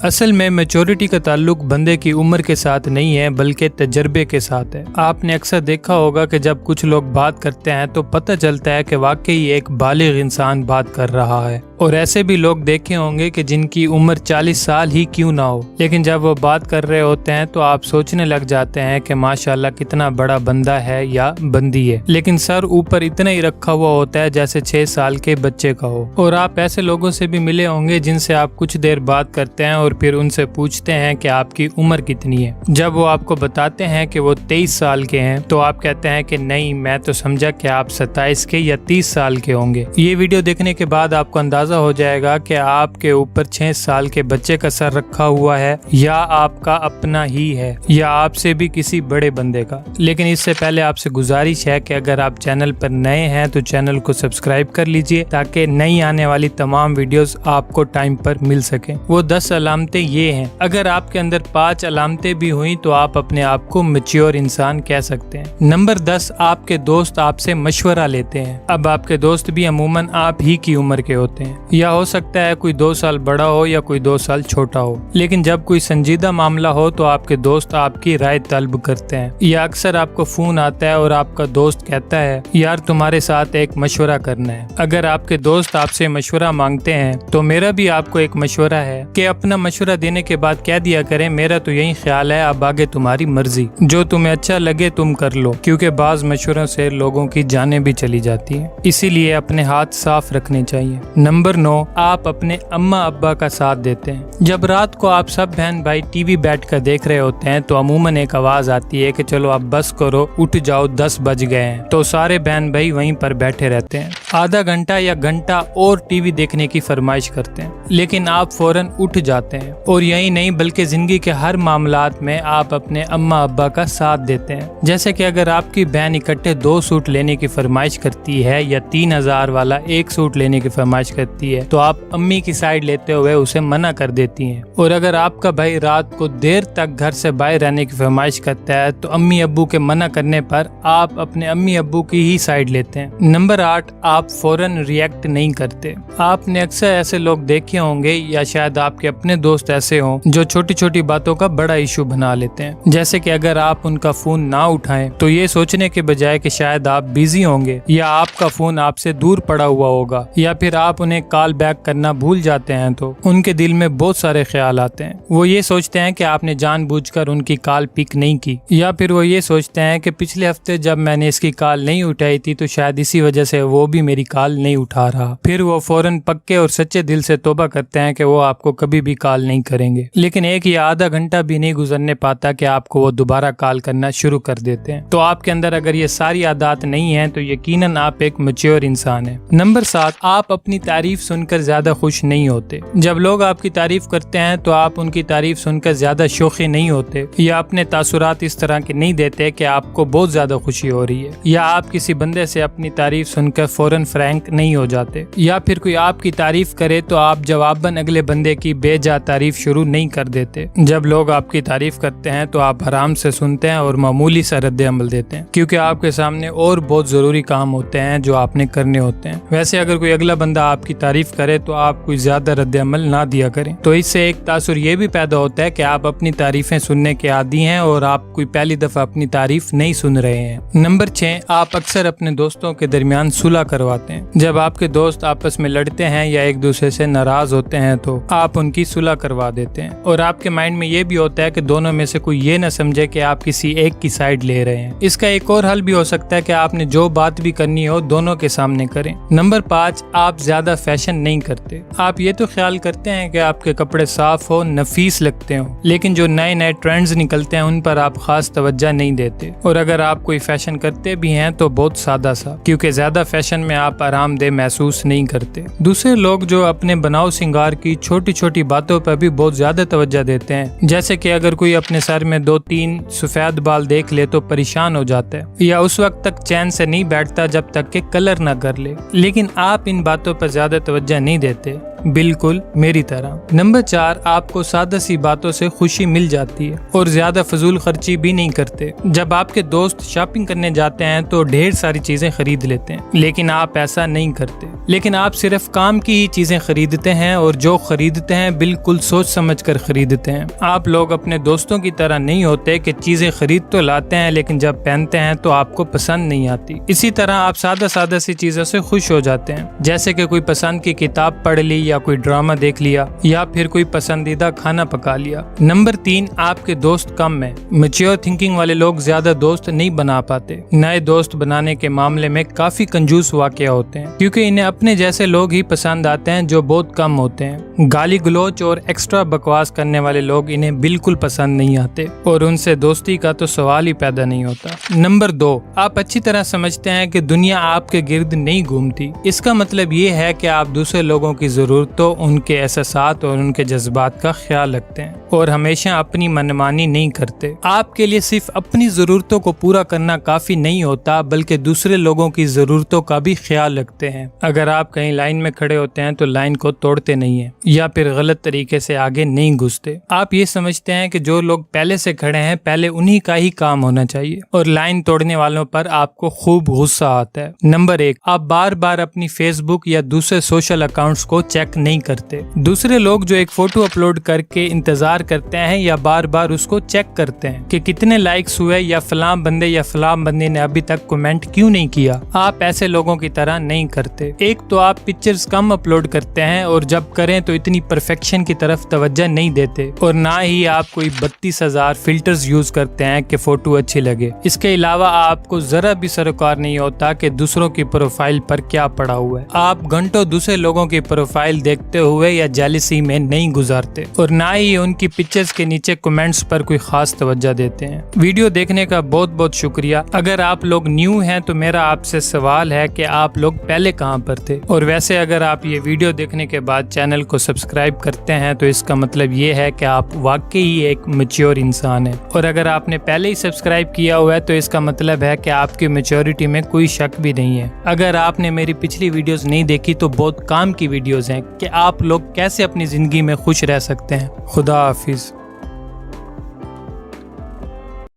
असल में मैच्योरिटी का ताल्लुक बंदे की उम्र के साथ नहीं है बल्कि तजर्बे के साथ है। आपने अक्सर देखा होगा कि जब कुछ लोग बात करते हैं तो पता चलता है कि वाकई एक बालिग इंसान बात कर रहा है, और ऐसे भी लोग देखे होंगे कि जिनकी उम्र 40 साल ही क्यों ना हो, लेकिन जब वो बात कर रहे होते हैं तो आप सोचने लग जाते हैं कि माशाल्लाह कितना बड़ा बंदा है या बंदी है, लेकिन सर ऊपर इतना ही रखा हुआ होता है जैसे 6 साल के बच्चे का हो। और आप ऐसे लोगों से भी मिले होंगे जिनसे आप कुछ देर बात करते हैं और फिर उनसे पूछते हैं कि आपकी उम्र कितनी है। जब वो आपको बताते हैं कि वो 23 साल के हैं तो आप कहते हैं कि नहीं, मैं तो समझा कि आप 27 के या 30 साल के होंगे। ये वीडियो देखने के बाद आपको अंदाजा हो जाएगा कि आपके ऊपर 6 साल के बच्चे का सर रखा हुआ है या आपका अपना ही है या आपसे भी किसी बड़े बंदे का। लेकिन इससे पहले आपसे गुजारिश है कि अगर आप चैनल पर नए हैं तो चैनल को सब्सक्राइब कर लीजिए ताकि नई आने वाली तमाम वीडियोस आपको टाइम पर मिल सके। वो 10 अलामतें ये हैं। अगर आपके अंदर 5 अलामतें भी हुई तो आप अपने आप को मैच्योर इंसान कह सकते हैं। नंबर 10, आपके दोस्त आपसे मशवरा लेते हैं। अब आपके दोस्त भी अमूमन आप ही की उम्र के होते हैं, या हो सकता है कोई 2 साल बड़ा हो या कोई 2 साल छोटा हो, लेकिन जब कोई संजीदा मामला हो तो आपके दोस्त आपकी राय तलब करते हैं। या अक्सर आपको फोन आता है और आपका दोस्त कहता है यार तुम्हारे साथ एक मशवरा करना है। अगर आपके दोस्त आपसे मशवरा मांगते हैं तो मेरा भी आपको एक मशवरा है कि अपना मशवरा देने के बाद कह दिया करें मेरा तो यही ख्याल है, अब आगे तुम्हारी मर्जी, जो तुम्हें अच्छा लगे तुम कर लो, क्योंकि बाज मशवरों से लोगों की जानें भी चली जाती है। इसीलिए अपने हाथ साफ रखने चाहिए। नंबर 9, आप अपने अम्मा अब्बा का साथ देते हैं। जब रात को आप सब बहन भाई टीवी बैठकर देख रहे होते हैं तो अमूमन एक आवाज आती है कि चलो अब बस करो, उठ जाओ, 10 बज गए हैं। तो सारे बहन भाई वहीं पर बैठे रहते हैं, आधा घंटा या घंटा और टीवी देखने की फरमाइश करते हैं, लेकिन आप फौरन उठ जाते हैं। और यही नहीं बल्कि जिंदगी के हर मामलात में आप अपने अम्मा अब्बा का साथ देते हैं। जैसे कि अगर आपकी बहन इकट्ठे 2 सूट लेने की फरमाइश करती है या 3000 वाला 1 सूट लेने की फरमाइश करती है तो आप अम्मी की साइड लेते हुए उसे मना कर देती हैं। और अगर आपका भाई रात को देर तक घर से बाहर रहने की फरमाइश करता है तो अम्मी अब्बू के मना करने पर आप अपने अम्मी अब्बू की ही साइड लेते हैं। नंबर 8, आप फौरन रिएक्ट नहीं करते। आपने अक्सर ऐसे लोग देखे होंगे या शायद आपके अपने दोस्त ऐसे हों जो छोटी छोटी बातों का बड़ा इशू बना लेते हैं। जैसे कि अगर आप उनका फोन ना उठाएं तो ये सोचने के बजाय कि शायद आप बिजी होंगे या आपका फोन आपसे दूर पड़ा हुआ होगा या फिर आप उन्हें कॉल बैक करना भूल जाते हैं तो उनके दिल में बहुत सारे ख्याल आते हैं। वो ये सोचते हैं कि आपने जानबूझकर उनकी कॉल पिक नहीं की, या फिर वो ये सोचते हैं कि पिछले हफ्ते जब मैंने इसकी कॉल नहीं उठाई थी तो शायद इसी वजह से वो भी मेरी कॉल नहीं उठा रहा। फिर वो फौरन पक्के और सच्चे दिल से तौबा करते हैं कि वो आपको कभी भी कॉल नहीं करेंगे, लेकिन एक या आधा घंटा भी नहीं गुजरने पाता कि आपको वो दोबारा कॉल करना शुरू कर देते हैं। तो आपके अंदर अगर ये सारी आदत नहीं है तो यकीनन आप एक मैच्योर इंसान है। नंबर 7, आप अपनी तारीफ सुनकर ज्यादा खुश नहीं होते। जब लोग आपकी तारीफ करते हैं तो आप उनकी तारीफ सुनकर ज्यादा शौक़ी नहीं होते या अपने तासुरात इस तरह के नहीं देते कि आपको बहुत ज्यादा खुशी हो रही है, या आप किसी बंदे से अपनी तारीफ सुनकर फौरन फ्रैंक नहीं हो जाते, या फिर कोई आपकी तारीफ करे तो आप जवाबन अगले बंदे की बेजा तारीफ शुरू नहीं कर देते। जब लोग आपकी तारीफ करते हैं तो आप आराम से सुनते हैं और मामूली सा रद्द अमल देते हैं, क्योंकि आपके सामने और बहुत जरूरी काम होते हैं जो आपने करने होते हैं। वैसे अगर कोई अगला बंदा आपकी तारीफ करे तो आप कोई ज्यादा रद्द अमल ना दिया करें। तो इससे एक तासुर ये भी पैदा होता है कि आप अपनी तारीफें सुनने के आदी हैं और आप कोई पहली दफा अपनी तारीफ नहीं सुन रहे हैं। नंबर 6, आप अक्सर अपने दोस्तों के दरमियान सुलह करवाते हैं। जब आपके दोस्त आपस में लड़ते हैं या एक दूसरे से नाराज होते हैं तो आप उनकी सुलह करवा देते हैं, और आपके माइंड में ये भी होता है कि दोनों में से कोई ये न समझे कि आप किसी एक की साइड ले रहे हैं। इसका एक और हल भी हो सकता है कि आपने जो बात भी करनी हो दोनों के सामने करें। नंबर 5, आप ज्यादा फैशन नहीं करते। आप ये तो ख्याल करते हैं कि आपके कपड़े साफ हो, नफीस लगते हो, लेकिन जो नए नए ट्रेंड्स निकलते हैं उन पर आप खास तवज्जो नहीं देते। और अगर आप कोई फैशन करते भी हैं तो बहुत सादा सा, क्योंकि ज्यादा फैशन में आप आरामदेह महसूस नहीं करते। दूसरे लोग जो अपने बनाव सिंगार की छोटी छोटी बातों पर भी बहुत ज्यादा तवज्जो देते हैं, जैसे कि अगर कोई अपने सर में 2-3 सफेद बाल देख ले तो परेशान हो जाता है, या उस वक्त तक चैन से नहीं बैठता जब तक कि कलर न कर ले। लेकिन आप इन बातों पर ज्यादा तवज्जो नहीं देते। बिल्कुल मेरी तरह। नंबर 4, आपको सादा सी बातों से खुशी मिल जाती है और ज्यादा फजूल खर्ची भी नहीं करते। जब आपके दोस्त शॉपिंग करने जाते हैं तो ढेर सारी चीजें खरीद लेते हैं, लेकिन आप ऐसा नहीं करते। लेकिन आप सिर्फ काम की ही चीजें खरीदते हैं और जो खरीदते हैं बिल्कुल सोच समझ कर खरीदते हैं। आप लोग अपने दोस्तों की तरह नहीं होते कि चीजें खरीद तो लाते हैं लेकिन जब पहनते हैं तो आपको पसंद नहीं आती। इसी तरह आप सादा सी चीजों से खुश हो जाते हैं, जैसे कि कोई पसंद की किताब पढ़ ली या कोई ड्रामा देख लिया या फिर कोई पसंदीदा खाना पका लिया। नंबर 3, आपके दोस्त कम है। मैच्योर थिंकिंग वाले लोग ज्यादा दोस्त नहीं बना पाते। नए दोस्त बनाने के मामले में काफी कंजूस वाकया होते हैं, क्योंकि इन्हें अपने जैसे लोग ही पसंद आते हैं जो बहुत कम होते हैं। गाली गलोच और एक्स्ट्रा बकवास करने वाले लोग इन्हें बिल्कुल पसंद नहीं आते और उनसे दोस्ती का तो सवाल ही पैदा नहीं होता। नंबर 2, आप अच्छी तरह समझते हैं कि दुनिया आपके गिर्द नहीं घूमती। इसका मतलब ये है कि आप दूसरे लोगों की जरूरतों, उनके एहसासात और उनके जज्बात का ख्याल रखते हैं और हमेशा अपनी मनमानी नहीं करते। आपके लिए सिर्फ अपनी जरूरतों को पूरा करना काफी नहीं होता, बल्कि दूसरे लोगों की जरूरतों का भी ख्याल रखते हैं। अगर आप कहीं लाइन में खड़े होते हैं तो लाइन को तोड़ते नहीं है या फिर गलत तरीके से आगे नहीं घुसते। आप ये समझते हैं कि जो लोग पहले से खड़े हैं पहले उन्हीं का ही काम होना चाहिए और लाइन तोड़ने वालों पर आपको खूब गुस्सा आता है। नंबर 1, आप बार बार अपनी फेसबुक या दूसरे सोशल अकाउंट्स को चेक नहीं करते। दूसरे लोग जो एक फोटो अपलोड करके इंतजार करते हैं या बार बार उसको चेक करते हैं कि कितने लाइक्स हुए या फलां बंदे या फलां बंदे ने अभी तक कमेंट क्यों नहीं किया। आप ऐसे लोगों की तरह नहीं करते। एक तो आप पिक्चर्स कम अपलोड करते हैं और जब करें तो इतनी परफेक्शन की तरफ तवज्जो नहीं देते, और ना ही आप कोई 32,000 फिल्टर्स यूज करते हैं कि फोटो अच्छी लगे। इसके अलावा आपको जरा भी सरोकार नहीं होता कि दूसरों की प्रोफाइल पर क्या पड़ा हुआ है। आप घंटों दूसरे लोगों की प्रोफाइल देखते हुए या जेलसी में नहीं गुजारते और ना ही उनकी पिक्चर्स के नीचे कमेंट्स पर कोई खास तवज्जो देते हैं। वीडियो देखने का बहुत बहुत शुक्रिया। अगर आप लोग न्यू हैं तो मेरा आपसे सवाल है कि आप लोग पहले कहां पर थे, और वैसे अगर आप ये वीडियो देखने के बाद चैनल को सब्सक्राइब करते हैं तो इसका मतलब ये है कि आप वाकई ही एक मैच्योर इंसान हैं, और अगर आपने पहले ही सब्सक्राइब किया हुआ है तो इसका मतलब है कि आपकी मैच्योरिटी में कोई शक भी नहीं है। अगर आपने मेरी पिछली वीडियोस नहीं देखी तो बहुत काम की वीडियोस हैं कि आप लोग कैसे अपनी जिंदगी में खुश रह सकते हैं। खुदा हाफिज।